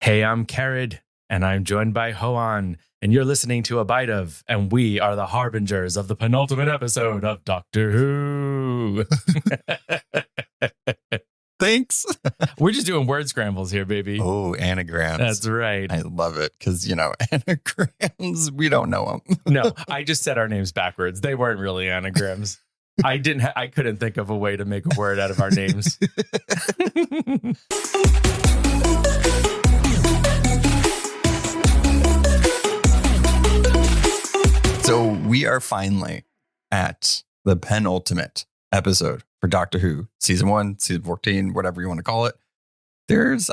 Hey, I'm Karid, and I'm joined by Hoan, and you're listening to A Bite of, and we are the harbingers of the penultimate episode of Doctor Who. Thanks. We're just doing word scrambles here, baby. Oh, anagrams. That's right. I love it because, anagrams, we don't know them. No, I just said our names backwards. They weren't really anagrams. I couldn't think of a way to make a word out of our names. So we are finally at the penultimate episode for Doctor Who, season 1, season 14, whatever you want to call it. There's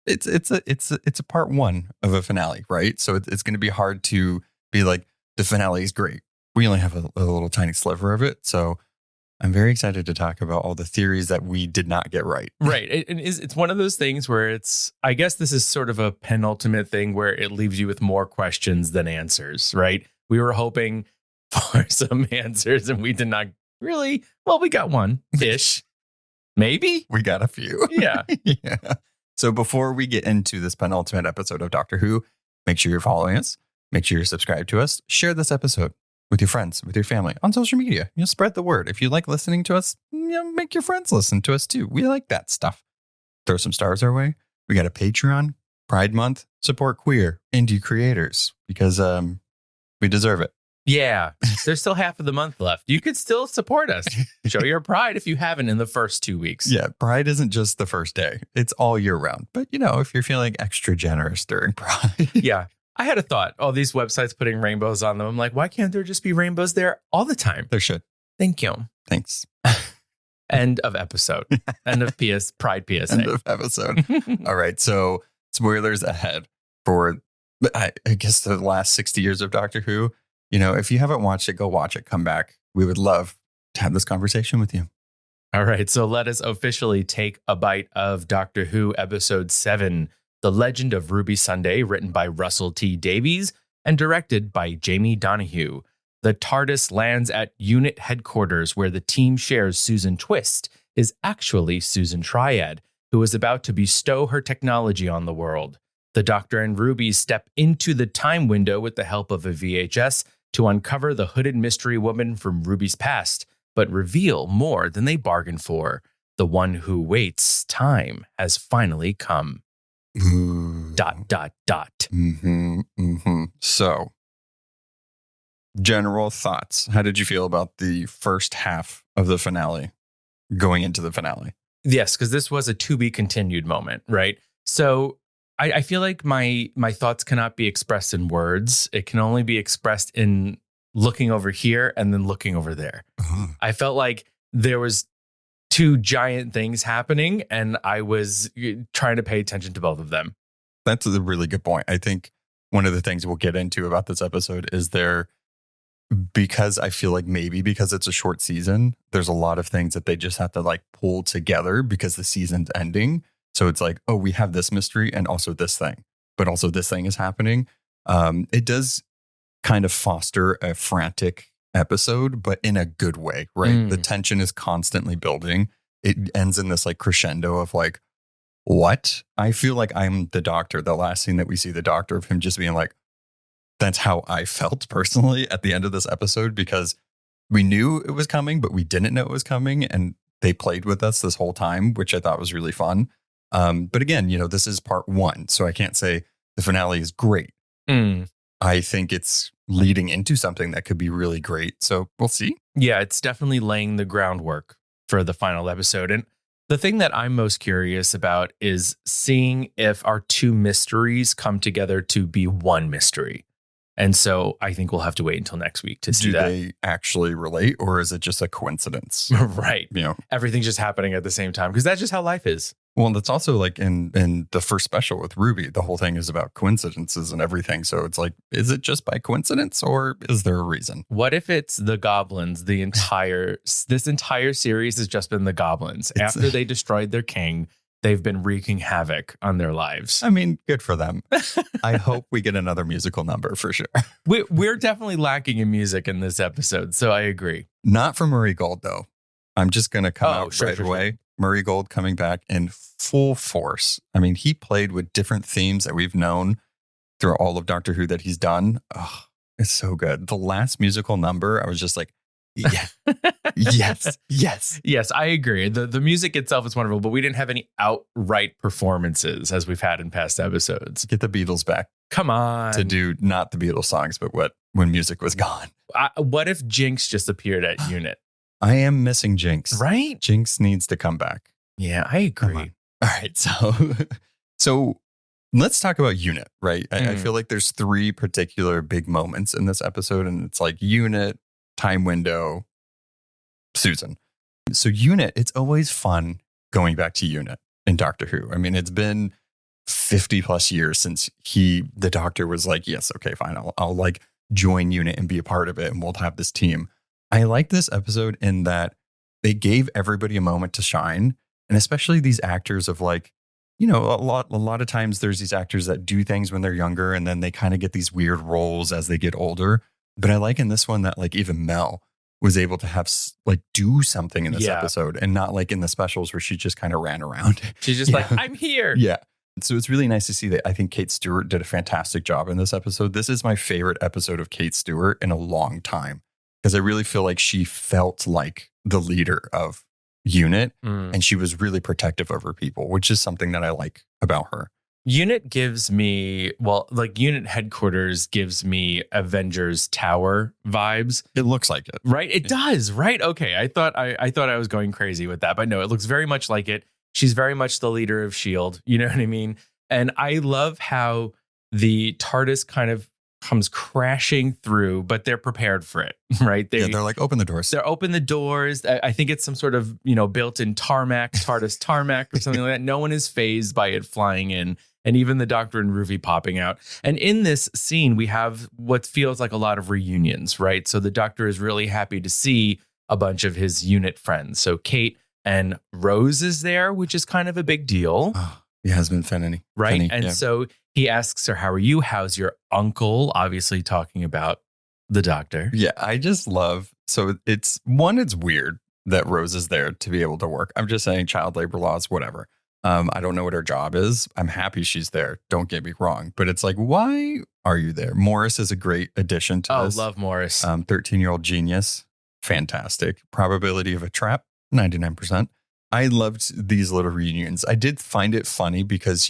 it's a part 1 of a finale, right? So it's going to be hard to be like the finale is great. We only have a little tiny sliver of it, so I'm very excited to talk about all the theories that we did not get right. Right. It's one of those things where I guess this is sort of a penultimate thing where it leaves you with more questions than answers, right? We were hoping for some answers and we did not really. Well, we got one-ish. Maybe? We got a few. Yeah. Yeah. So before we get into this penultimate episode of Doctor Who, make sure you're following us. Make sure you're subscribed to us. Share this episode with your friends, with your family, on social media. Spread the word. If you like listening to us, make your friends listen to us too. We like that stuff. Throw some stars our way. We got a Patreon, Pride Month, support queer, indie creators, because we deserve it. Yeah. There's still half of the month left. You could still support us. Show your pride if you haven't in the first 2 weeks. Yeah. Pride isn't just the first day. It's all year round. But, if you're feeling extra generous during Pride. Yeah. I had a thought. All these websites putting rainbows on them. I'm like, why can't there just be rainbows there all the time? There should. Thank you. Thanks. End of episode. End of Pride PSA. End of episode. All right. So spoilers ahead for, I guess, the last 60 years of Doctor Who. If you haven't watched it, go watch it. Come back. We would love to have this conversation with you. All right. So let us officially take a bite of Doctor Who episode 7. The Legend of Ruby Sunday, written by Russell T. Davies and directed by Jamie Donahue. The TARDIS lands at unit headquarters where the team shares Susan Twist is actually Susan Triad, who is about to bestow her technology on the world. The Doctor and Ruby step into the time window with the help of a VHS to uncover the hooded mystery woman from Ruby's past, but reveal more than they bargained for. The one who waits, time has finally come. Ooh. ... So, general thoughts. How did you feel about the first half of the finale going into the finale? Yes, because this was a to be continued moment, right? So I feel like my thoughts cannot be expressed in words. It can only be expressed in looking over here and then looking over there. Uh-huh. I felt like there was 2 giant things happening, and I was trying to pay attention to both of them. That's a really good point. I think one of the things we'll get into about this episode is because I feel like maybe because it's a short season, there's a lot of things that they just have to pull together because the season's ending. So it's like, oh, we have this mystery and also this thing, but also this thing is happening. It does kind of foster a frantic episode, but in a good way, right? The tension is constantly building. It ends in this crescendo of what? I feel like I'm the Doctor. The last scene that we see the Doctor, of him just being like, that's how I felt personally at the end of this episode, because we knew it was coming, but we didn't know it was coming. And they played with us this whole time, which I thought was really fun. But again, this is part 1. So I can't say the finale is great. I think it's leading into something that could be really great. So we'll see. Yeah, it's definitely laying the groundwork for the final episode. And the thing that I'm most curious about is seeing if our 2 mysteries come together to be one mystery. And so I think we'll have to wait until next week to see that. Do they actually relate, or is it just a coincidence? Right. Everything's just happening at the same time, because that's just how life is. Well, that's also in the first special with Ruby, the whole thing is about coincidences and everything. So it's is it just by coincidence, or is there a reason? What if it's the goblins? This entire series has just been the goblins. After they destroyed their king, they've been wreaking havoc on their lives. I mean, good for them. I hope we get another musical number for sure. We're definitely lacking in music in this episode, so I agree. Not for Marie Gold, though. I'm just going to come out right away. Murray Gold coming back in full force. I mean, he played with different themes that we've known through all of Doctor Who that he's done. Oh, it's so good. The last musical number, I was just like, yeah, yes. Yes, I agree. The music itself is wonderful, but we didn't have any outright performances as we've had in past episodes. Get the Beatles back. Come on. To do not the Beatles songs, but when music was gone. What if Jinx just appeared at Unit? I am missing Jinx. Right? Jinx needs to come back. Yeah, I agree. All right. So let's talk about Unit, right? I feel like there's 3 particular big moments in this episode, and it's like Unit, Time Window, Susan. So Unit, it's always fun going back to Unit in Doctor Who. I mean, it's been 50 plus years since the Doctor was like, yes, okay, fine. I'll like join Unit and be a part of it, and we'll have this team. I like this episode in that they gave everybody a moment to shine, and especially these actors of like, you know, a lot of times there's these actors that do things when they're younger, and then they kind of get these weird roles as they get older. But I like in this one that like even Mel was able to have like do something in this episode, and not like in the specials where she just kind of ran around. She's just like, I'm here. Yeah. So it's really nice to see that. I think Kate Stewart did a fantastic job in this episode. This is my favorite episode of Kate Stewart in a long time, because I really feel like she felt like the leader of Unit, and she was really protective of her people, which is something that I like about her. Unit gives me, Unit headquarters gives me Avengers Tower vibes. It looks like it. Right? It does, right? Okay. I thought I was going crazy with that, but no, it looks very much like it. She's very much the leader of S.H.I.E.L.D. You know what I mean? And I love how the TARDIS kind of comes crashing through, but they're prepared for it, right? They're like, open the doors. They're open the doors. I think it's some sort of, built-in TARDIS tarmac or something like that. No one is fazed by it flying in, and even the Doctor and Ruby popping out. And in this scene, we have what feels like a lot of reunions, right? So the Doctor is really happy to see a bunch of his Unit friends. So Kate and Rose is there, which is kind of a big deal. Oh, Yasmin Fennany. Right. So he asks her, how are you? How's your uncle? Obviously talking about the Doctor. Yeah, I just love. So it's weird that Rose is there to be able to work. I'm just saying child labor laws, whatever. I don't know what her job is. I'm happy she's there. Don't get me wrong. But it's like, why are you there? Morris is a great addition to this. Oh, love Morris. 13-year-old genius. Fantastic. Probability of a trap, 99%. I loved these little reunions. I did find it funny because,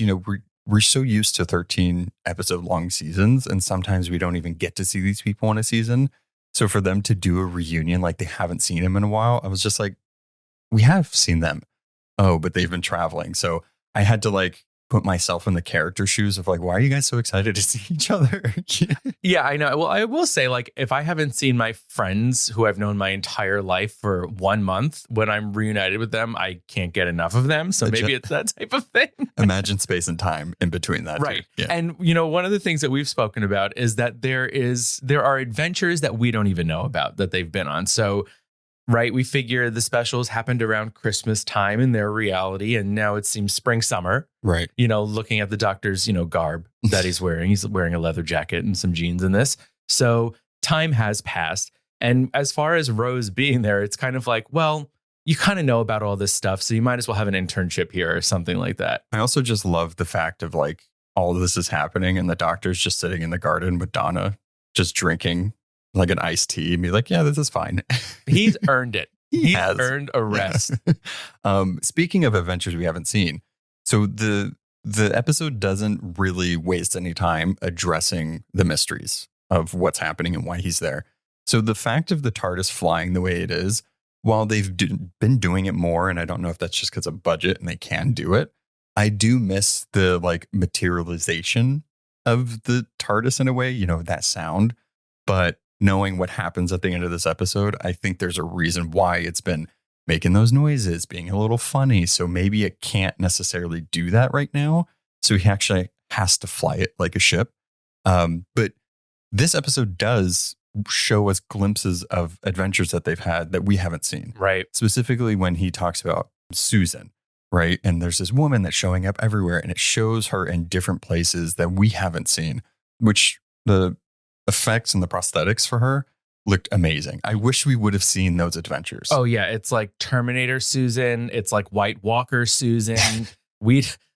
we're so used to 13 episode long seasons, and sometimes we don't even get to see these people in a season. So for them to do a reunion like they haven't seen them in a while, I was just like, we have seen them. Oh, but they've been traveling. So I had to like put myself in the character shoes of like, why are you guys so excited to see each other? Yeah, I know. Well, I will say, like, if I haven't seen my friends who I've known my entire life for 1 month, when I'm reunited with them, I can't get enough of them. So maybe it's that type of thing. Imagine space and time in between that. Right. Yeah. And, one of the things that we've spoken about is that there are adventures that we don't even know about that they've been on. So, right, we figure the specials happened around Christmas time in their reality, and now it seems spring, summer. Right. Looking at the Doctor's, garb that he's wearing. He's wearing a leather jacket and some jeans in this. So time has passed. And as far as Rose being there, it's kind of like, well, you kind of know about all this stuff, so you might as well have an internship here or something like that. I also just love the fact of like all of this is happening and the Doctor's just sitting in the garden with Donna, just drinking like an iced tea and be like, yeah, this is fine. He's earned it. He's has. earned a rest. Speaking of adventures we haven't seen, so the episode doesn't really waste any time addressing the mysteries of what's happening and why he's there. So the fact of the TARDIS flying the way it is, while they've been doing it more, and I don't know if that's just because of budget and they can do it, I do miss the like materialization of the TARDIS in a way, that sound. But knowing what happens at the end of this episode, I think there's a reason why it's been making those noises, being a little funny. So maybe it can't necessarily do that right now. So he actually has to fly it like a ship. But this episode does show us glimpses of adventures that they've had that we haven't seen. Right. Specifically when he talks about Susan, right? And there's this woman that's showing up everywhere, and it shows her in different places that we haven't seen, which the effects and the prosthetics for her looked amazing. I wish we would have seen those adventures. Oh yeah, it's like Terminator Susan. It's like White Walker Susan.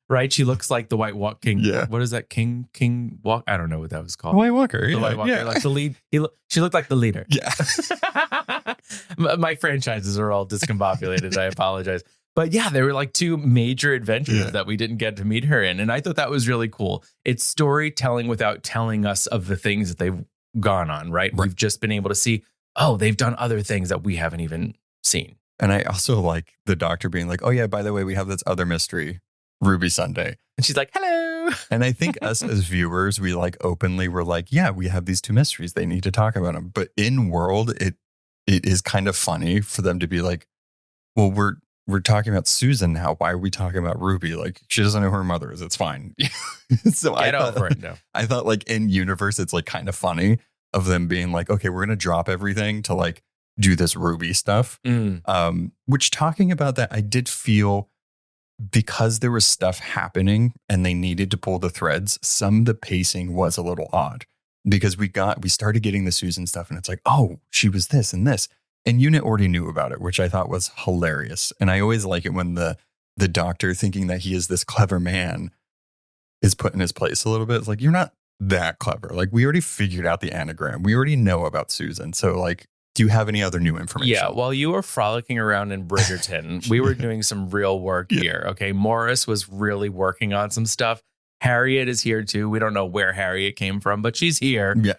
Right? She looks like the White Walker King. Yeah. What is that? King Walk? I don't know what that was called. White Walker. The Yeah. White Walker, Yeah. like the lead. She looked like the leader. Yeah. My franchises are all discombobulated. I apologize. But yeah, there were like two major adventures that we didn't get to meet her in. And I thought that was really cool. It's storytelling without telling us of the things that they've gone on, right? We've just been able to see, oh, they've done other things that we haven't even seen. And I also like the doctor being like, oh yeah, by the way, we have this other mystery, Ruby Sunday. And she's like, hello. And I think us as viewers, we like openly were like, yeah, we have these two mysteries. They need to talk about them. But in world, it is kind of funny for them to be like, well, we're talking about Susan now. Why are we talking about Ruby? Like, she doesn't know who her mother is. It's fine. So Get over it. No. I thought like in universe, it's like kind of funny of them being like, okay, we're going to drop everything to like do this Ruby stuff. Which talking about that, I did feel because there was stuff happening and they needed to pull the threads, some of the pacing was a little odd because we started getting the Susan stuff and it's like, oh, she was this and this. And Unit already knew about it, which I thought was hilarious. And I always like it when the doctor, thinking that he is this clever man, is put in his place a little bit. It's like, you're not that clever. Like, we already figured out the anagram. We already know about Susan. So like, do you have any other new information? Yeah, while you were frolicking around in Bridgerton, we were doing some real work here. Okay, Morris was really working on some stuff. Harriet is here too. We don't know where Harriet came from, but she's here. Yeah.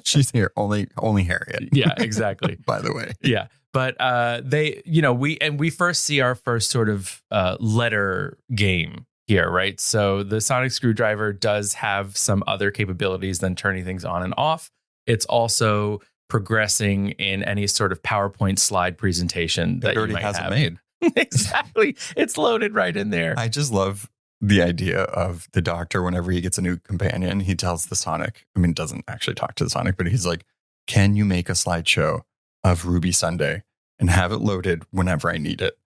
She's here. Only Harriet. Yeah, exactly. By the way. Yeah. But we first see our first sort of letter game here, right? So the sonic screwdriver does have some other capabilities than turning things on and off. It's also progressing in any sort of PowerPoint slide presentation that it already you might has have. it made. Exactly. It's loaded right in there. I just love the idea of the doctor, whenever he gets a new companion, he tells the Sonic, doesn't actually talk to the Sonic, but he's like, can you make a slideshow of Ruby Sunday and have it loaded whenever I need it?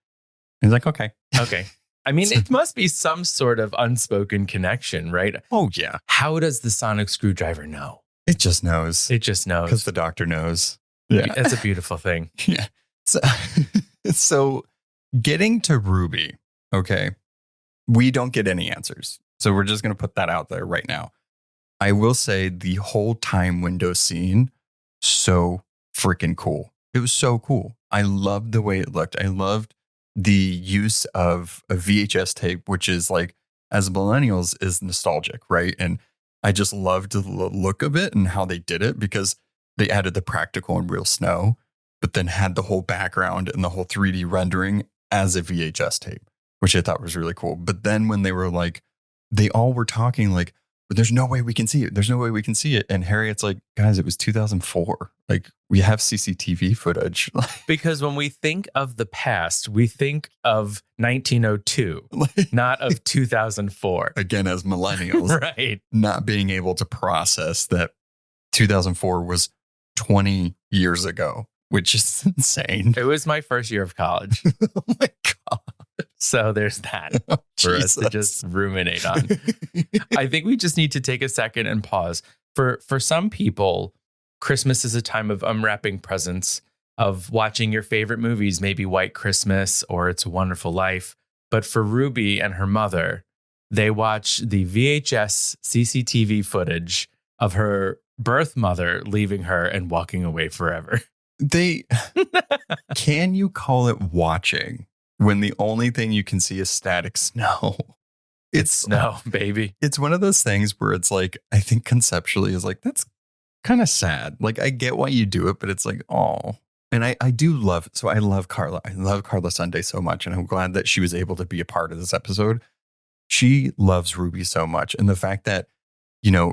And he's like, okay. Okay. It must be some sort of unspoken connection, right? Oh, yeah. How does the sonic screwdriver know? It just knows. It just knows. Because the doctor knows. Yeah. That's a beautiful thing. Yeah. So getting to Ruby, okay, we don't get any answers. So we're just going to put that out there right now. I will say the whole time window scene, so freaking cool. It was so cool. I loved the way it looked. I loved the use of a VHS tape, which is like, as millennials, is nostalgic, right? And I just loved the look of it and how they did it because they added the practical and real snow, but then had the whole background and the whole 3D rendering as a VHS tape, which I thought was really cool. But then when they were like, they all were talking like, but there's no way we can see it. There's no way we can see it. And Harriet's like, guys, it was 2004. Like, we have CCTV footage. Because when we think of the past, we think of 1902, not of 2004. Again, as millennials, right? Not being able to process that 2004 was 20 years ago, which is insane. It was my first year of college. Oh my God. So there's that for us to just ruminate on. I think we just need to take a second and pause. For some people, Christmas is a time of unwrapping presents, of watching your favorite movies, maybe White Christmas or It's a Wonderful Life. But for Ruby and her mother, they watch the VHS CCTV footage of her birth mother leaving her and walking away forever. Can you call it watching when the only thing you can see is static snow? It's snow, baby. It's one of those things where it's like, I think conceptually is like, that's kind of sad. Like, I get why you do it, but it's like, oh. And I do love, so I love Carla. I love Carla Sunday so much. And I'm glad that she was able to be a part of this episode. She loves Ruby so much. And the fact that,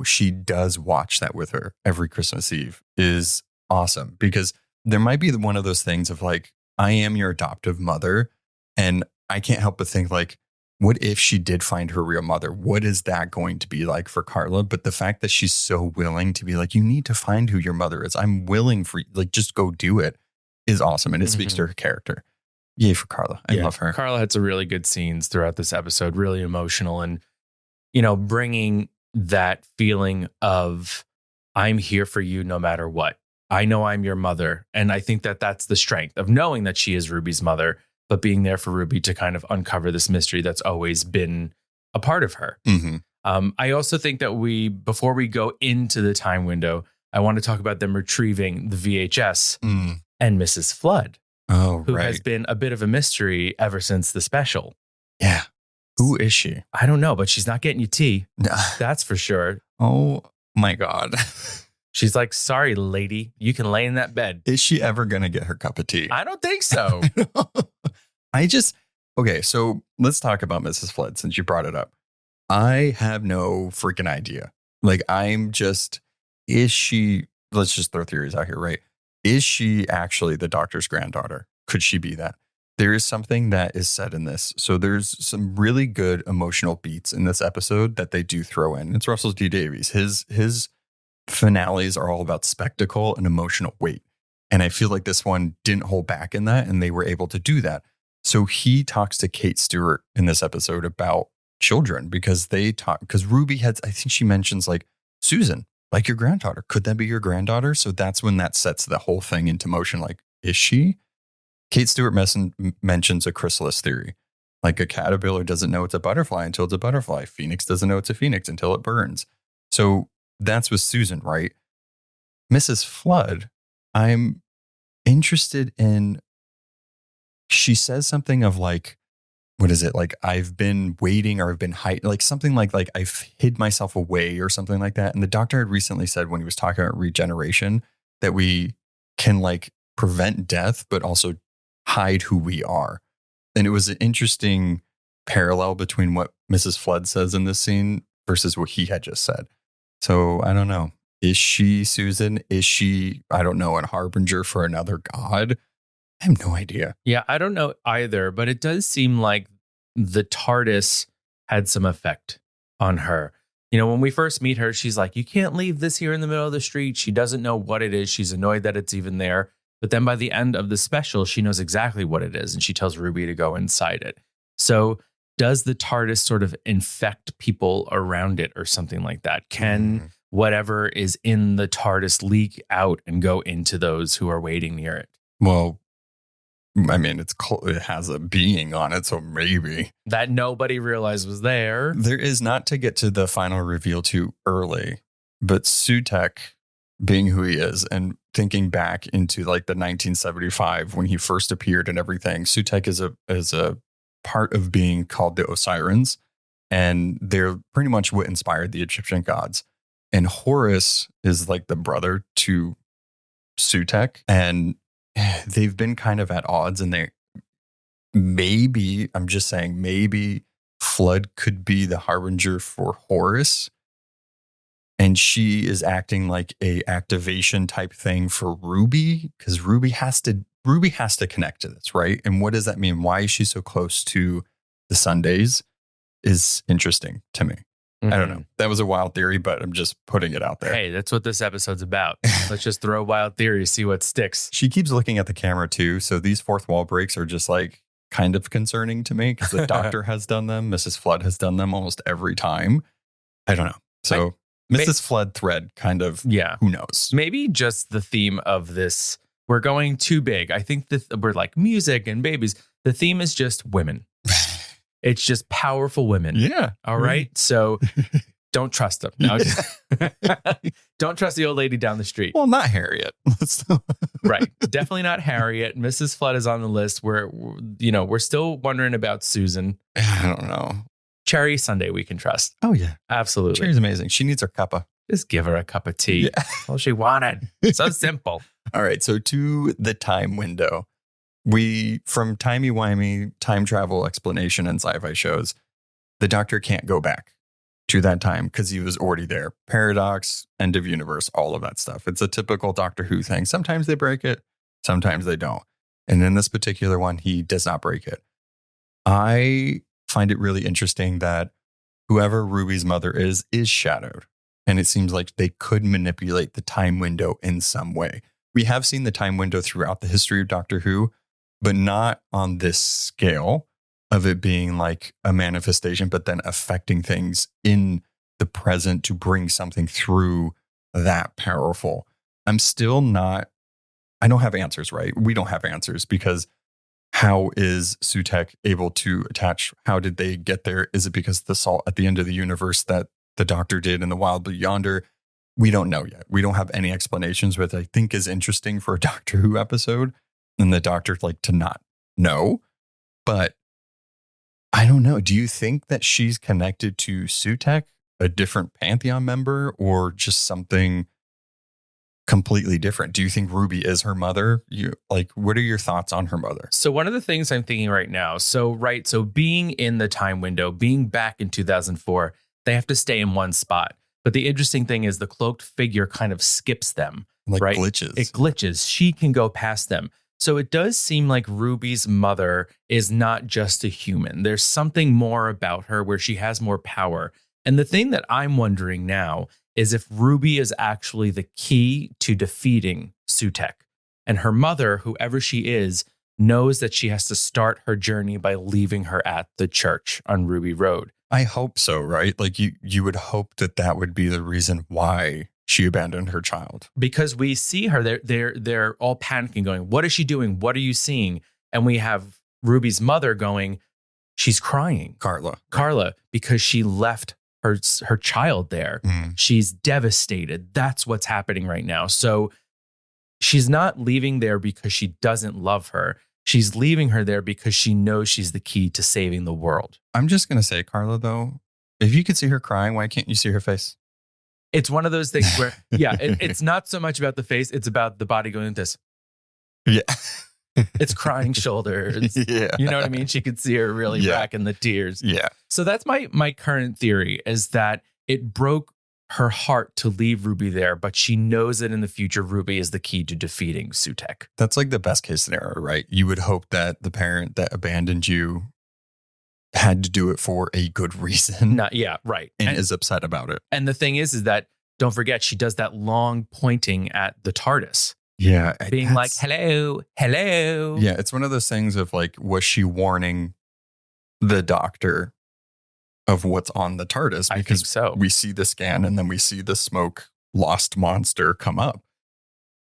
she does watch that with her every Christmas Eve is awesome, because there might be one of those things of like, I am your adoptive mother. And I can't help but think like, what if she did find her real mother? What is that going to be like for Carla? But the fact that she's so willing to be like, you need to find who your mother is. I'm willing for you, like, just go do it, is awesome. And it speaks to her character. Yay for Carla. I love her. Carla had some really good scenes throughout this episode, really emotional, and, bringing that feeling of I'm here for you no matter what. I know I'm your mother. And I think that that's the strength of knowing that she is Ruby's mother, but being there for Ruby to kind of uncover this mystery that's always been a part of her. I also think that before we go into the time window, I want to talk about them retrieving the VHS and Mrs. Flood, who has been a bit of a mystery ever since the special. Yeah. Who is she? I don't know, but she's not getting you tea. That's for sure. Oh my God. She's like, sorry, lady, you can lay in that bed. Is she ever going to get her cup of tea? I don't think so. Okay, so let's talk about Mrs. Flood since you brought it up. I have no freaking idea. Like, is she, let's just throw theories out here, right? Is she actually the doctor's granddaughter? Could she be that? There is something that is said in this. So there's some really good emotional beats in this episode that they do throw in. It's Russell T Davies. His finales are all about spectacle and emotional weight. And I feel like this one didn't hold back in that, and they were able to do that. So he talks to Kate Stewart in this episode about children because Ruby I think she mentions like, Susan, like your granddaughter. Could that be your granddaughter? So that's when that sets the whole thing into motion. Like, is she? Kate Stewart mentions a chrysalis theory. Like a caterpillar doesn't know it's a butterfly until it's a butterfly. Phoenix doesn't know it's a phoenix until it burns. So that's with Susan, right? Mrs. Flood, I'm interested in, she says something of like, what is it? Like, I've been waiting or I've been hiding, like something like I've hid myself away or something like that. And the doctor had recently said when he was talking about regeneration that we can like prevent death, but also hide who we are. And it was an interesting parallel between what Mrs. Flood says in this scene versus what he had just said. So I don't know. Is she Susan? Is she, I don't know, a harbinger for another god? I have no idea. Yeah, I don't know either, but it does seem like the TARDIS had some effect on her. You know, when we first meet her, she's like, you can't leave this here in the middle of the street. She doesn't know what it is. She's annoyed that it's even there. But then by the end of the special, she knows exactly what it is. And she tells Ruby to go inside it. So does the TARDIS sort of infect people around it or something like that? Can whatever is in the TARDIS leak out and go into those who are waiting near it? Well, I mean, it has a being on it, so maybe. That nobody realized was there. There is, not to get to the final reveal too early, but Sutek, being who he is and thinking back into like the 1975 when he first appeared and everything, Sutek is a part of being called the Osirans, and they're pretty much what inspired the Egyptian gods. And Horus is like the brother to Sutek, and they've been kind of at odds, and I'm just saying, maybe Flood could be the harbinger for Horus, and she is acting like a activation type thing for Ruby, because Ruby has to connect to this, right? And what does that mean? Why is she so close to the Sundays is interesting to me. I don't know. That was a wild theory, but I'm just putting it out there. Hey, that's what this episode's about. Let's just throw wild theories, see what sticks. She keeps looking at the camera too. So these fourth wall breaks are just like kind of concerning to me because the doctor has done them. Mrs. Flood has done them almost every time. I don't know. So Mrs. Flood thread kind of, who knows? Maybe just the theme of this, we're going too big. I think we're like music and babies. The theme is just women. It's just powerful women. Yeah. All right. So don't trust them. No, don't trust the old lady down the street. Well, not Harriet. Right. Definitely not Harriet. Mrs. Flood is on the list. We're still wondering about Susan. I don't know. Cherry Sunday we can trust. Oh, yeah. Absolutely. Cherry's amazing. She needs her cuppa. Just give her a cup of tea. Yeah. That's all she wanted. So simple. All right. So to the time window. From timey-wimey time travel explanation and sci-fi shows, the doctor can't go back to that time because he was already there. Paradox, end of universe, all of that stuff. It's a typical Doctor Who thing. Sometimes they break it, sometimes they don't. And in this particular one, he does not break it. I find it really interesting that whoever Ruby's mother is shadowed. And it seems like they could manipulate the time window in some way. We have seen the time window throughout the history of Doctor Who, but not on this scale of it being like a manifestation, but then affecting things in the present to bring something through that powerful. I'm still not, I don't have answers, right? We don't have answers because how is Sutek able to attach? How did they get there? Is it because of the salt at the end of the universe that the Doctor did in the Wild Blue Yonder? We don't know yet. We don't have any explanations, which I think is interesting for a Doctor Who episode. And the Doctor like to not know. But I don't know. Do you think that she's connected to Sutek, a different Pantheon member, or just something completely different? Do you think Ruby is her mother? What are your thoughts on her mother? So one of the things I'm thinking right now, so being in the time window, being back in 2004, they have to stay in one spot. But the interesting thing is the cloaked figure kind of skips them, right? Glitches. It glitches. She can go past them. So it does seem like Ruby's mother is not just a human. There's something more about her where she has more power. And the thing that I'm wondering now is if Ruby is actually the key to defeating Sutek. And her mother, whoever she is, knows that she has to start her journey by leaving her at the church on Ruby Road. I hope so, right? Like you would hope that would be the reason why she abandoned her child. Because we see her, they're all panicking, going, "What is she doing? What are you seeing?" And we have Ruby's mother going, "She's crying, Carla, because she left her child there. She's devastated. That's what's happening right now." So she's not leaving there because she doesn't love her. She's leaving her there because she knows she's the key to saving the world. I'm just going to say, Carla, though, if you could see her crying, why can't you see her face? It's one of those things where, it's not so much about the face. It's about the body going like this. Yeah. It's crying shoulders. Yeah. You know what I mean? She could see her really back in the tears. Yeah. So that's my current theory, is that it broke her heart to leave Ruby there, but she knows that in the future, Ruby is the key to defeating Sutek. That's like the best case scenario, right? You would hope that the parent that abandoned you had to do it for a good reason. Right. And is upset about it. And the thing is that, don't forget, she does that long pointing at the TARDIS. Yeah. Being like, hello. Yeah. It's one of those things of like, was she warning the Doctor of what's on the TARDIS? Because I think so. We see the scan and then we see the smoke lost monster come up.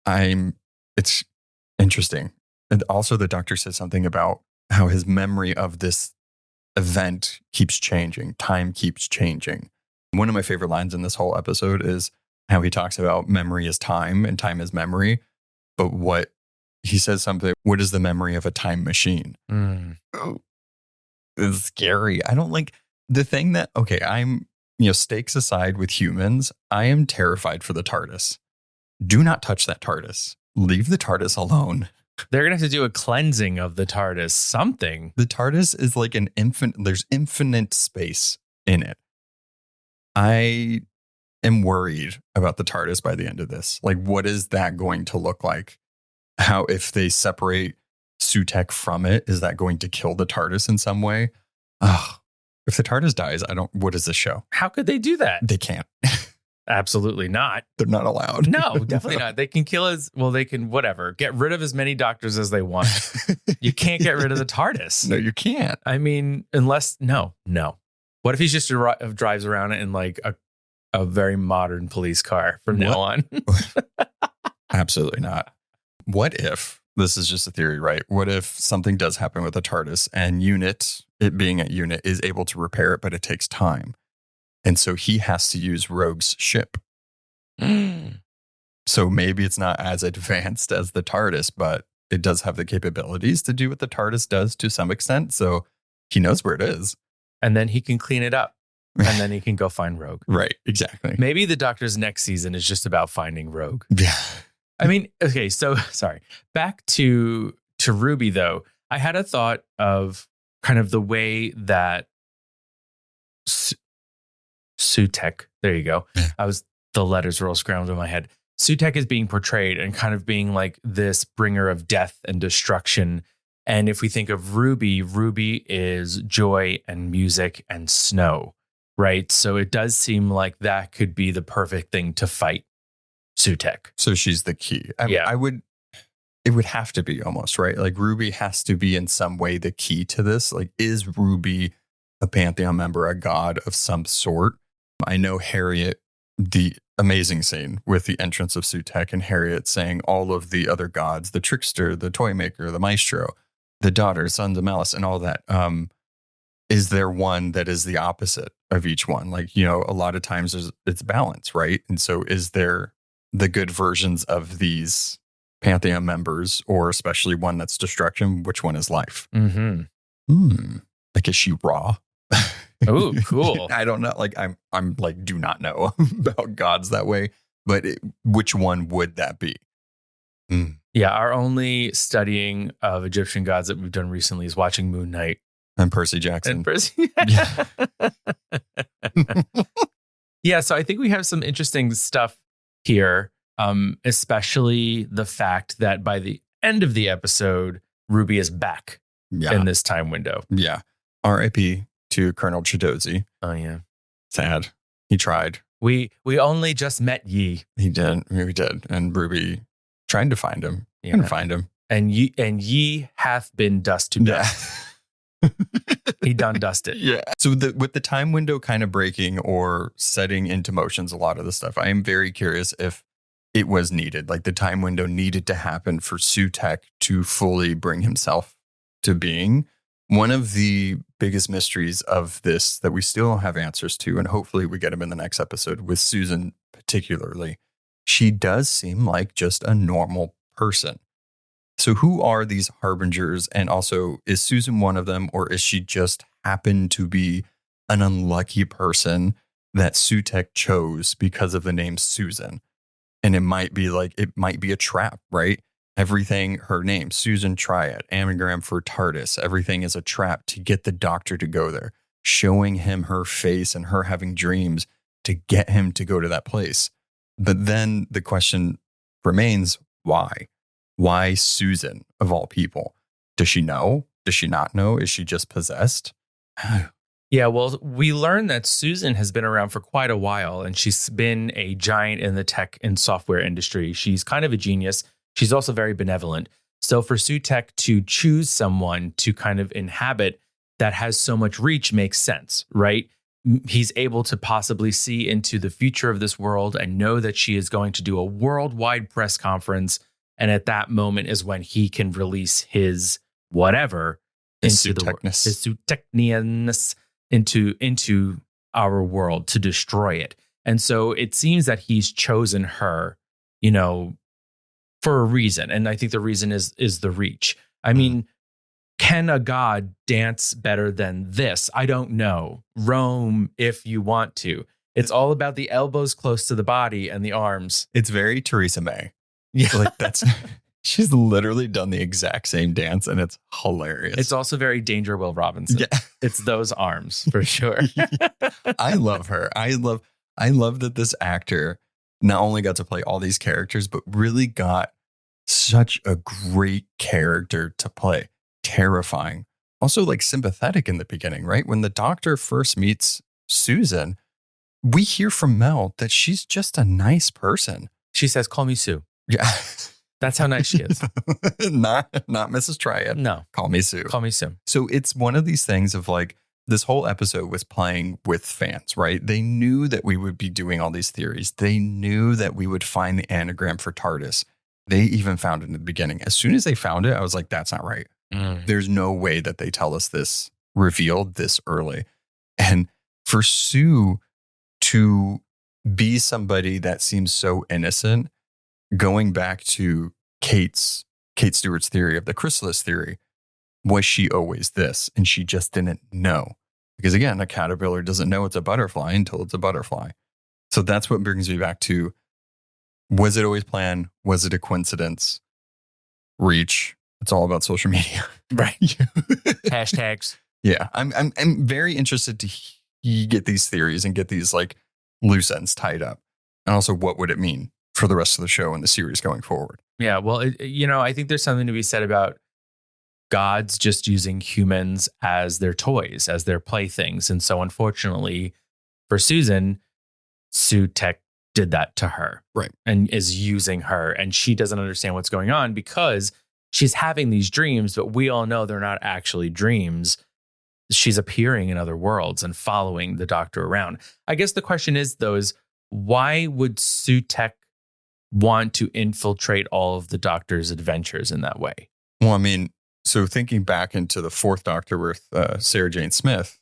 It's interesting. And also the Doctor says something about how his memory of this event keeps changing. Time keeps changing. One of my favorite lines in this whole episode is how he talks about memory is time and time is memory. But what he says something, what is the memory of a time machine? Oh, it's scary. I don't like the thing that, okay, I'm, stakes aside with humans, I am terrified for the TARDIS. Do not touch that TARDIS. Leave the TARDIS alone. They're going to have to do a cleansing of the TARDIS, something. The TARDIS is like there's infinite space in it. I am worried about the TARDIS by the end of this. Like, what is that going to look like? How, if they separate Sutek from it, is that going to kill the TARDIS in some way? If the TARDIS dies, what is this show? How could they do that? They can't. Absolutely not. They're not allowed. No, definitely not. They can kill they can whatever. Get rid of as many doctors as they want. You can't get rid of the TARDIS. No, you can't. I mean, no. What if he just drives around in like a very modern police car from now on? Absolutely not. What if, this is just a theory, right? What if something does happen with the TARDIS and it being at Unit, is able to repair it, but it takes time. And so he has to use Rogue's ship. So maybe it's not as advanced as the TARDIS, but it does have the capabilities to do what the TARDIS does to some extent. So he knows where it is. And then he can clean it up. And then he can go find Rogue. Right, exactly. Maybe the Doctor's next season is just about finding Rogue. Yeah. I mean, okay, so sorry. Back to Ruby, though. I had a thought of kind of the way that Sutek, there you go. The letters were all scrambled in my head. Sutek is being portrayed and kind of being like this bringer of death and destruction. And if we think of Ruby is joy and music and snow, right? So it does seem like that could be the perfect thing to fight Sutek. So she's the key. It would have to be almost, right? Like Ruby has to be in some way the key to this. Like, is Ruby a Pantheon member, a god of some sort? I know Harriet the amazing scene with the entrance of Sutek and Harriet saying all of the other gods, the trickster, the toy maker, the maestro, the daughter, sons of malice, and all that. Is there one that is the opposite of each one? Like, you know, a lot of times it's balance, right? And so is there the good versions of these Pantheon members, or especially one that's destruction? Which one is life? Like, is she raw? Oh, cool. I don't know. Like, I'm like, do not know about gods that way, but which one would that be? Yeah, our only studying of Egyptian gods that we've done recently is watching Moon Knight. And Percy Jackson. And Percy. Yeah. Yeah, so I think we have some interesting stuff here, especially the fact that by the end of the episode, Ruby is back in this time window. Yeah. R.I.P. to Colonel Chidozi. Oh, yeah. Sad. He tried. We only just met ye. He did. We did. And Ruby tried to find him. Yeah. Couldn't find him. And ye hath been dust to dust. Yeah. He done dusted. Yeah. So with the time window kind of breaking or setting into motions a lot of the stuff, I am very curious if it was needed. Like, the time window needed to happen for Sutek to fully bring himself to being. One of the biggest mysteries of this that we still don't have answers to, and hopefully we get them in the next episode with Susan particularly, she does seem like just a normal person. So who are these harbingers? And also, is Susan one of them, or is she just happened to be an unlucky person that Sutek chose because of the name Susan? And it might be a trap, right? Everything, her name, Susan Triad, anagram for TARDIS, everything is a trap to get the doctor to go there, showing him her face and her having dreams to get him to go to that place. But then the question remains, why? Why Susan, of all people? Does she know? Does she not know? Is she just possessed? Yeah, well, we learned that Susan has been around for quite a while, and she's been a giant in the tech and software industry. She's kind of a genius. She's also very benevolent. So for Sutek to choose someone to kind of inhabit that has so much reach makes sense, right? He's able to possibly see into the future of this world and know that she is going to do a worldwide press conference. And at that moment is when he can release his whatever into the world, his Suteknianness into our world to destroy it. And so it seems that he's chosen her, you know, for a reason. And I think the reason is the reach. I mean, can a god dance better than this? I don't know. Rome, if you want to. It's all about the elbows close to the body and the arms. It's very Theresa May. Yeah. Like, she's literally done the exact same dance, and it's hilarious. It's also very Danger Will Robinson. Yeah. It's those arms for sure. I love her. I love that this actor not only got to play all these characters, but really got such a great character to play. Terrifying. Also, like, sympathetic in the beginning, right? When the doctor first meets Susan, we hear from Mel that she's just a nice person. She says, "Call me Sue." Yeah. That's how nice she is. not Mrs. Triad. No. Call me Sue. Call me Sue. So it's one of these things of, like, this whole episode was playing with fans, right? They knew that we would be doing all these theories. They knew that we would find the anagram for TARDIS. They even found it in the beginning. As soon as they found it, I was like, that's not right. There's no way that they tell us this revealed this early. And for Sue to be somebody that seems so innocent, going back to Kate Stewart's theory of the chrysalis theory, was she always this? And she just didn't know. Because again, a caterpillar doesn't know it's a butterfly until it's a butterfly. So that's what brings me back to, was it always planned? Was it a coincidence? Reach. It's all about social media. Right. Hashtags. Yeah. I'm very interested to get these theories and get these, like, loose ends tied up. And also, what would it mean for the rest of the show and the series going forward? Yeah. Well, I think there's something to be said about gods just using humans as their toys, as their playthings. And so unfortunately for Susan, Sutek did that to her. Right. And is using her. And she doesn't understand what's going on because she's having these dreams, but we all know they're not actually dreams. She's appearing in other worlds and following the doctor around. I guess the question is, though, why would Sutek want to infiltrate all of the Doctor's adventures in that way? Well, I mean, so thinking back into the fourth Doctor with Sarah Jane Smith,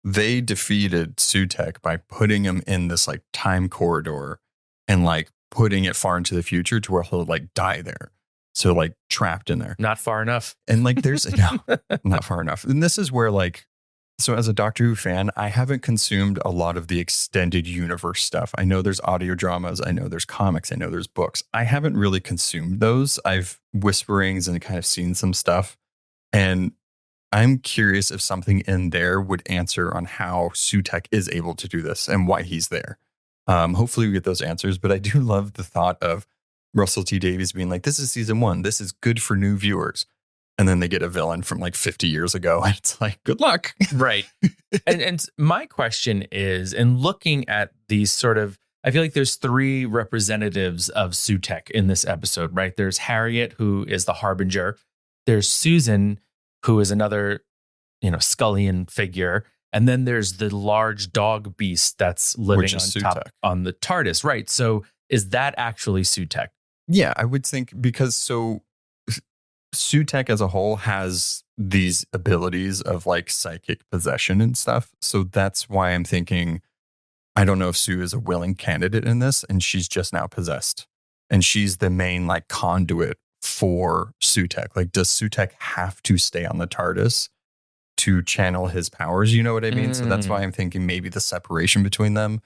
they defeated Sutek by putting him in this like time corridor and like putting it far into the future to where he'll like die there. So like trapped in there. Not far enough. And like there's no, not far enough. And this is where like, so as a Doctor Who fan, I haven't consumed a lot of the extended universe stuff. I know there's audio dramas. I know there's comics. I know there's books. I haven't really consumed those. I've whisperings and kind of seen some stuff. And I'm curious if something in there would answer on how Sutek is able to do this and why he's there. Hopefully we get those answers. But I do love the thought of Russell T Davies being like, this is season 1. This is good for new viewers. And then they get a villain from like 50 years ago. And it's like, good luck. Right. And my question is, in looking at these sort of, I feel like there's 3 representatives of Sutek in this episode, right? There's Harriet, who is the Harbinger. There's Susan, who is another, Scullian figure. And then there's the large dog beast that's living on top on the TARDIS. Right. So is that actually Sutek? Yeah, I would think because Sutek as a whole has these abilities of like psychic possession and stuff. So that's why I'm thinking, I don't know if Sue is a willing candidate in this and she's just now possessed. And she's the main like conduit for Sutek. Like, does Sutek have to stay on the TARDIS to channel his powers? You know what I mean? So that's why I'm thinking maybe the separation between them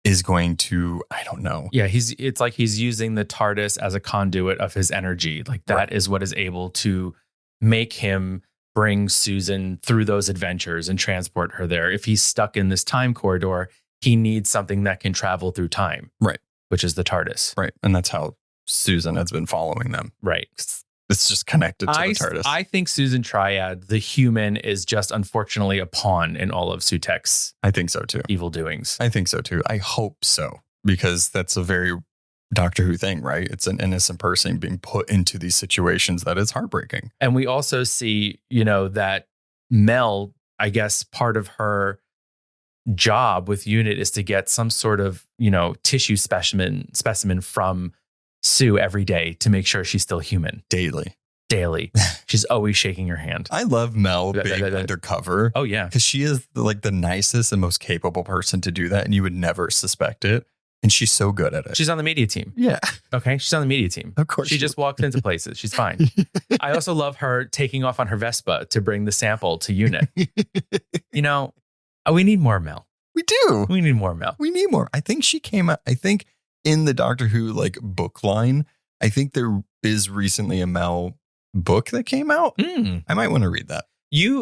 is going to, I don't know. Yeah, it's like he's using the TARDIS as a conduit of his energy. Like that is what is able to make him bring Susan through those adventures and transport her there. If he's stuck in this time corridor, he needs something that can travel through time. Right. Which is the TARDIS. Right. And that's how Susan has been following them. Right. It's just connected to the TARDIS. I think Susan Triad, the human, is just unfortunately a pawn in all of Sutek's I think so too. evil doings. I think so too. I hope so. Because that's a very Doctor Who thing, right? It's an innocent person being put into these situations that is heartbreaking. And we also see, that Mel, I guess part of her job with UNIT is to get some sort of, tissue specimen from Sue every day to make sure she's still human. Daily. She's always shaking her hand. I love Mel being undercover. Oh, yeah. Because she is like the nicest and most capable person to do that. And you would never suspect it. And she's so good at it. She's on the media team. Yeah. Okay. She's on the media team. Of course. She just walks into places. She's fine. I also love her taking off on her Vespa to bring the sample to UNIT. We need more Mel. We do. We need more Mel. We need more. I think she came out, in the Doctor Who like book line, I think there is recently a Mel book that came out. I might want to read that.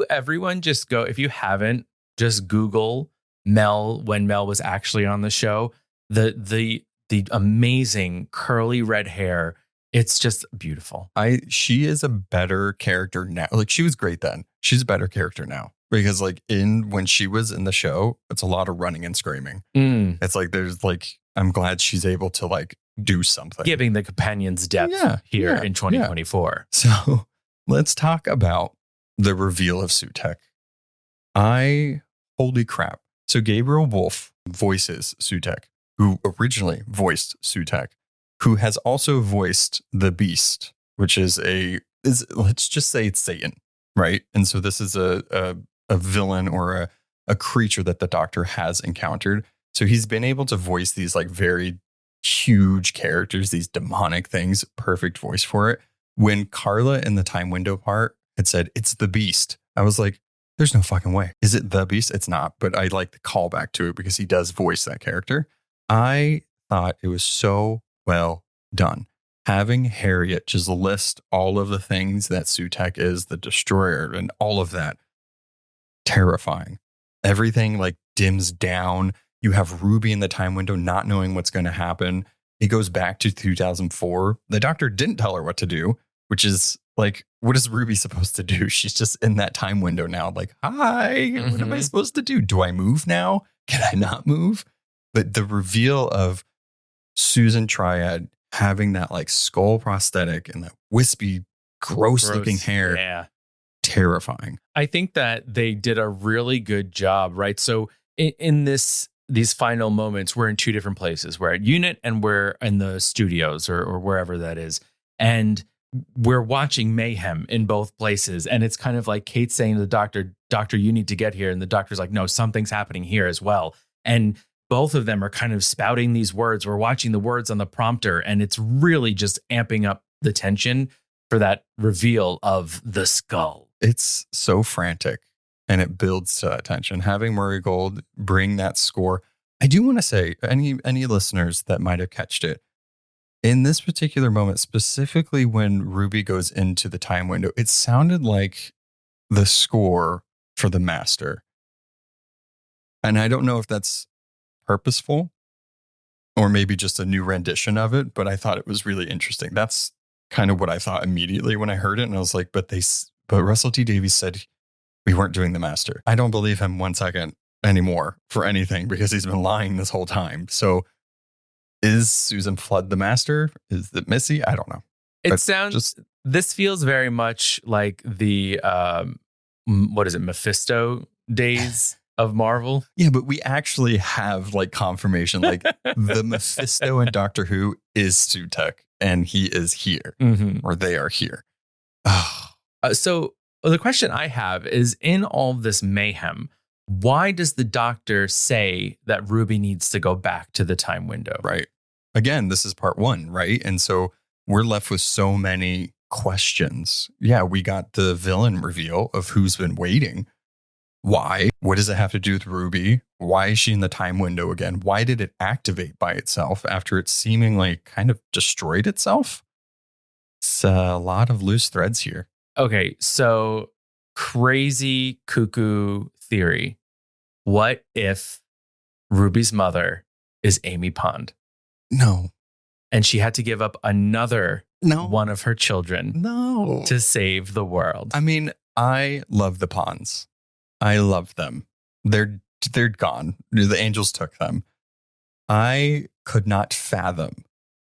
Everyone just go, if you haven't, just Google Mel when Mel was actually on the show. The amazing curly red hair. It's just beautiful. She is a better character now. Like she was great then. She's a better character now. Because like when she was in the show, it's a lot of running and screaming. It's like there's like, I'm glad she's able to like do something. Giving the companions depth here in 2024. So let's talk about the reveal of Sutek. Holy crap. So Gabriel Wolfe voices Sutek, who originally voiced Sutek, who has also voiced the Beast, which is let's just say it's Satan, right? And so this is a villain or a creature that the Doctor has encountered. So he's been able to voice these like very huge characters, these demonic things, perfect voice for it. When Carla in the time window part had said, it's the Beast, I was like, there's no fucking way. Is it the Beast? It's not, but I like the callback to it because he does voice that character. I thought it was so well done. Having Harriet just list all of the things that Sutek is, the Destroyer and all of that. Terrifying. Everything like dims down. You have Ruby in the time window not knowing what's going to happen. It goes back to 2004. The Doctor didn't tell her what to do, which is like, what is Ruby supposed to do? She's just in that time window now. Like, hi, what am I supposed to do? Do I move now? Can I not move? But the reveal of Susan Triad having that like skull prosthetic and that wispy, gross looking hair. Yeah. Terrifying. I think that they did a really good job, right? So in this these final moments, we're in two different places. We're at unit and we're in the studios or wherever that is. And we're watching mayhem in both places. And it's kind of like Kate saying to the doctor, you need to get here. And the doctor's like, no, something's happening here as well. And both of them are kind of spouting these words. We're watching the words on the prompter, and it's really just amping up the tension for that reveal of the skull. It's so frantic, and it builds to that tension. Having Murray Gold bring that score. I do want to say, any listeners that might have catched it, in this particular moment, specifically when Ruby goes into the time window, it sounded like the score for the Master. And I don't know if that's purposeful or maybe just a new rendition of it, but I thought it was really interesting. That's kind of what I thought immediately when I heard it. And I was like, but Russell T Davies said we weren't doing the Master. I don't believe him 1 second anymore for anything because he's been lying this whole time. So is Susan Flood the Master? Is it Missy? I don't know. This feels very much like the, what is it, Mephisto days of Marvel. Yeah, but we actually have like confirmation, like the Mephisto in Doctor Who is Sutek and he is here or they are here. So the question I have is, in all this mayhem, why does the doctor say that Ruby needs to go back to the time window? Right. Again, this is part 1, right? And so we're left with so many questions. Yeah, we got the villain reveal of who's been waiting. Why? What does it have to do with Ruby? Why is she in the time window again? Why did it activate by itself after it seemingly kind of destroyed itself? It's a lot of loose threads here. Okay, so crazy cuckoo theory. What if Ruby's mother is Amy Pond? No. And she had to give up another one of her children to save the world. I mean, I love the Ponds. I love them. They're gone. The angels took them. I could not fathom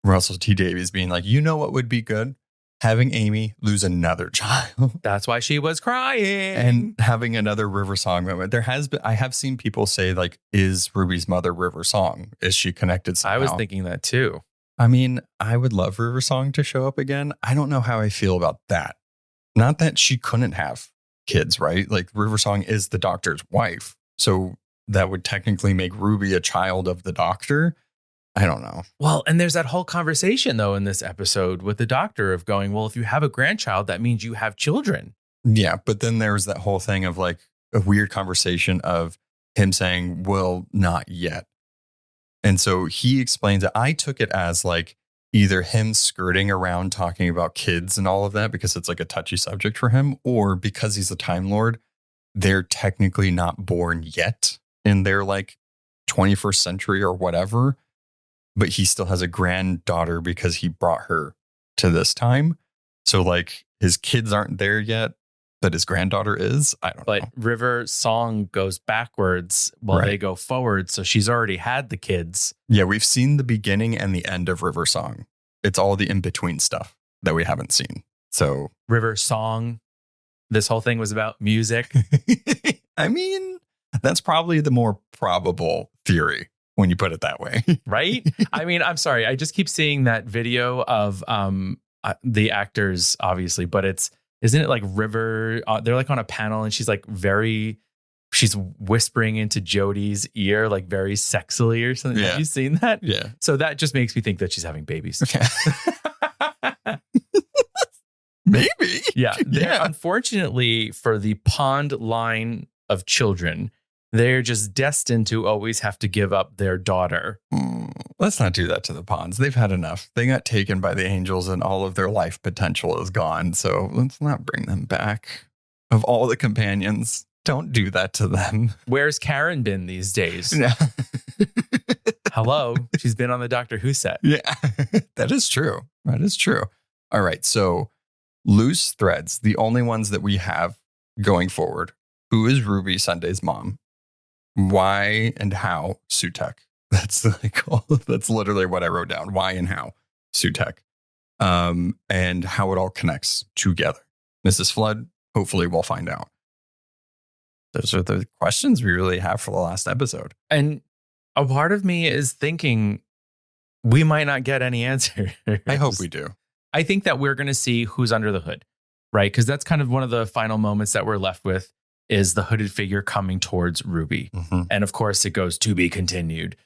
Russell T Davies being like, you know what would be good? Having Amy lose another child. That's why she was crying. And having another River Song moment. I have seen people say, like, is Ruby's mother River Song? Is she connected somehow? I was thinking that too. I mean, I would love River Song to show up again. I don't know how I feel about that. Not that she couldn't have kids, right? Like, River Song is the doctor's wife. So that would technically make Ruby a child of the doctor. I don't know. Well, and there's that whole conversation, though, in this episode with the doctor of going, well, if you have a grandchild, that means you have children. Yeah. But then there was that whole thing of like a weird conversation of him saying, well, not yet. And so he explains it. I took it as like either him skirting around talking about kids and all of that because it's like a touchy subject for him, or because he's a Time Lord, they're technically not born yet in their like 21st century or whatever. But he still has a granddaughter because he brought her to this time. So like his kids aren't there yet, but his granddaughter is. I don't know. But River Song goes backwards while they go forward. So she's already had the kids. Yeah, we've seen the beginning and the end of River Song. It's all the in-between stuff that we haven't seen. So River Song, this whole thing was about music. I mean, that's probably the more probable theory when you put it that way. Right? I mean, I'm sorry. I just keep seeing that video of the actors, obviously, but isn't it like River? They're like on a panel and she's she's whispering into Jodie's ear, like very sexily or something. Yeah. Have you seen that? Yeah. So that just makes me think that she's having babies. Maybe. Yeah. Unfortunately for the Pond line of children, they're just destined to always have to give up their daughter. Let's not do that to the Ponds. They've had enough. They got taken by the angels and all of their life potential is gone. So let's not bring them back. Of all the companions, don't do that to them. Where's Karen been these days? Yeah. Hello. She's been on the Doctor Who set. Yeah, that is true. That is true. All right. So loose threads, the only ones that we have going forward. Who is Ruby Sunday's mom? Why and how Sutek? That's literally what I wrote down. Why and how Sutek, and how it all connects together. Mrs. Flood. Hopefully, we'll find out. Those are the questions we really have for the last episode. And a part of me is thinking we might not get any answers. I hope we do. I think that we're going to see who's under the hood, right? Because that's kind of one of the final moments that we're left with is the hooded figure coming towards Ruby. Mm-hmm. And of course, it goes to be continued.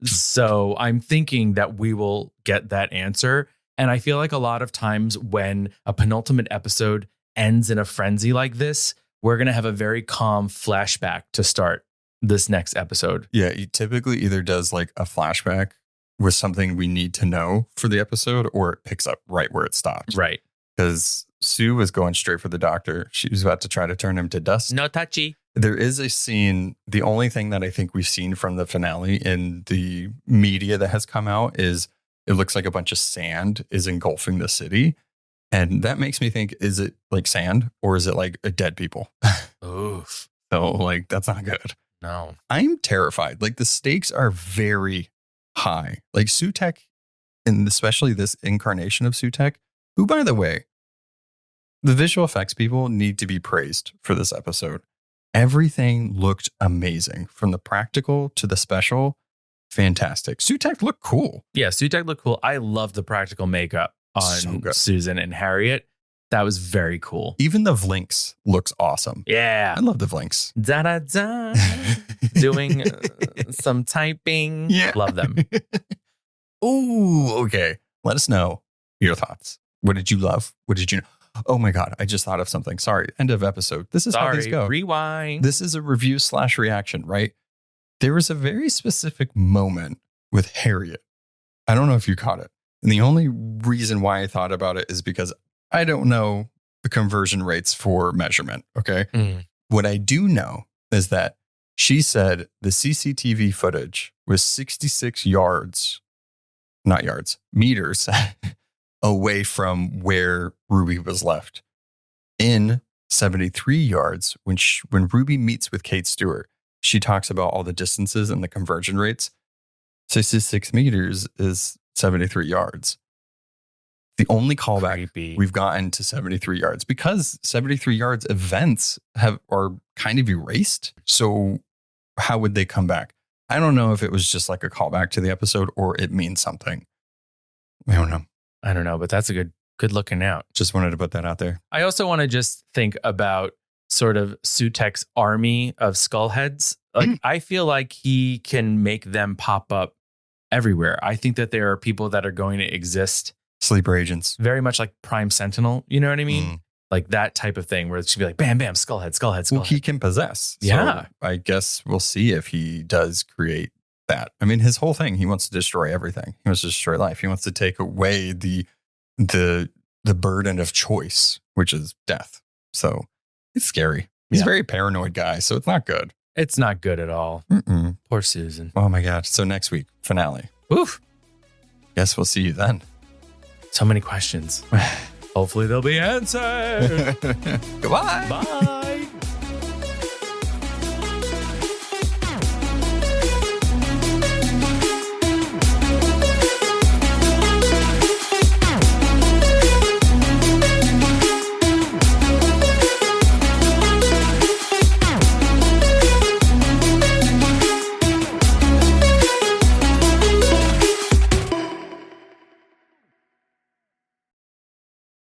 So I'm thinking that we will get that answer. And I feel like a lot of times when a penultimate episode ends in a frenzy like this, we're going to have a very calm flashback to start this next episode. Yeah, he typically either does like a flashback with something we need to know for the episode, or it picks up right where it stopped. Right. Because Sue was going straight for the doctor. She was about to try to turn him to dust. No touchy. There is a scene. The only thing that I think we've seen from the finale in the media that has come out is it looks like a bunch of sand is engulfing the city. And that makes me think, is it like sand or is it like dead people? Oof. So like, that's not good. No. I'm terrified. Like the stakes are very high. Like Sutek, and especially this incarnation of Sutek, who, by the way, the visual effects people need to be praised for this episode. Everything looked amazing from the practical to the special. Fantastic. Sutek looked cool. Yeah, Sutek looked cool. I love the practical makeup on So good. Susan and Harriet. That was very cool. Even the Vlinks looks awesome. Yeah. I love the Vlinks. Da da da. Doing some typing. Yeah. Love them. Ooh, okay. Let us know your thoughts. What did you love? What did you know? Oh my God, I just thought of something. Sorry. End of episode. This is how these go. Rewind. This is a review / reaction, right? There was a very specific moment with Harriet. I don't know if you caught it. And the only reason why I thought about it is because I don't know the conversion rates for measurement. Okay. Mm. What I do know is that she said the CCTV footage was 66 meters away from where Ruby was left. In 73 yards, when Ruby meets with Kate Stewart, she talks about all the distances and the conversion rates. 66 meters is 73 yards. The only callback we've gotten to 73 yards, because 73 yards events are kind of erased. So how would they come back? I don't know if it was just like a callback to the episode or it means something. I don't know, but that's a good looking out. Just wanted to put that out there. I also want to just think about sort of Sutek's army of skullheads. Like, I feel like he can make them pop up everywhere. I think that there are people that are going to exist. Sleeper agents. Very much like Prime Sentinel. You know what I mean? Like that type of thing where it should be like, bam, bam, skullhead. Well, he can possess. Yeah. So I guess we'll see if he does create that. I mean, his whole thing, he wants to destroy everything. He wants to destroy life. He wants to take away the burden of choice, which is death. So it's scary. He's a very paranoid guy, so it's not good. It's not good at all. Mm-mm. Poor Susan. Oh my God. So next week, finale. Oof. Guess we'll see you then. So many questions. Hopefully they'll be answered. Goodbye. Bye.